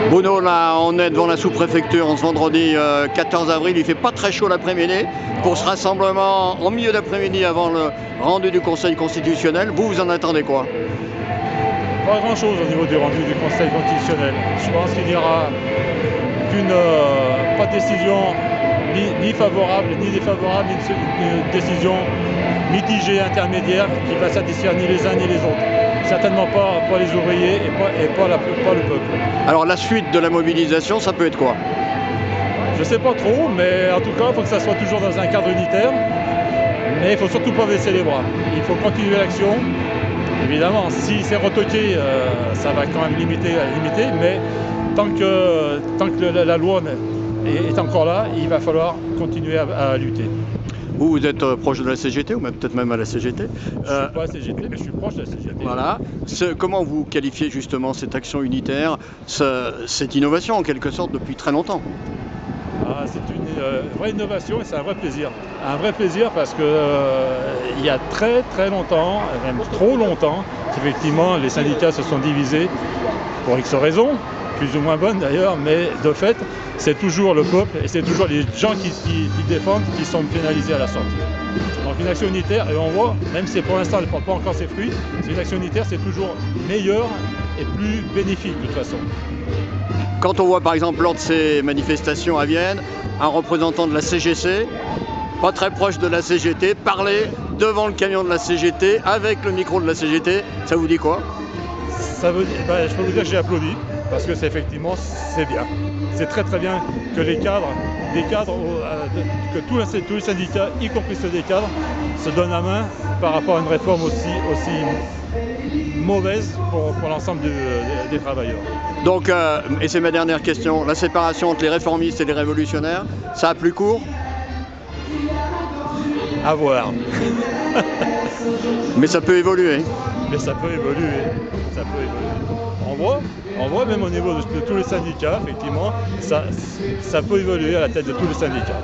Bruno, là, on est devant la sous-préfecture en ce vendredi 14 avril. Il fait pas très chaud l'après-midi pour ce rassemblement en milieu d'après-midi avant le rendu du Conseil constitutionnel. Vous en attendez quoi? Pas grand-chose au niveau du rendu du Conseil constitutionnel. Je pense qu'il n'y aura pas de décision ni favorable ni défavorable, une décision mitigée intermédiaire qui va satisfaire ni les uns ni les autres. Certainement pas les ouvriers et pas le peuple. Alors la suite de la mobilisation, ça peut être quoi? Je ne sais pas trop, mais en tout cas, il faut que ça soit toujours dans un cadre unitaire. Mais il ne faut surtout pas baisser les bras. Il faut continuer l'action. Évidemment, si c'est retoqué, ça va quand même limiter, mais tant que la loi est encore là, il va falloir continuer à lutter. Vous êtes proche de la CGT ou peut-être même à la CGT. Je ne suis pas à la CGT, mais je suis proche de la CGT. Voilà. Comment vous qualifiez justement cette action unitaire, cette innovation en quelque sorte depuis très longtemps? C'est une vraie innovation et c'est un vrai plaisir. Un vrai plaisir parce que il y a très très longtemps, même trop longtemps, qu'effectivement les syndicats se sont divisés pour X raisons, plus ou moins bonnes d'ailleurs, mais de fait, c'est toujours le peuple et c'est toujours les gens qui défendent qui sont pénalisés à la sortie. Donc une action unitaire, et on voit, même si pour l'instant elle ne porte pas encore ses fruits, c'est une action unitaire, c'est toujours meilleur et plus bénéfique de toute façon. Quand on voit par exemple lors de ces manifestations à Vienne, un représentant de la CGC, pas très proche de la CGT, parler devant le camion de la CGT, avec le micro de la CGT, ça vous dit quoi? Ça veut dire, je peux vous dire que j'ai applaudi, parce que effectivement c'est bien. C'est très très bien que que tous les syndicats, y compris ceux des cadres, se donnent la main par rapport à une réforme aussi mauvaise pour l'ensemble des travailleurs. Donc, et c'est ma dernière question, la séparation entre les réformistes et les révolutionnaires, ça a plus court? À voir. Mais ça peut évoluer. Mais ça peut évoluer. Ça peut évoluer. On voit même au niveau de tous les syndicats, effectivement, ça peut évoluer à la tête de tous les syndicats.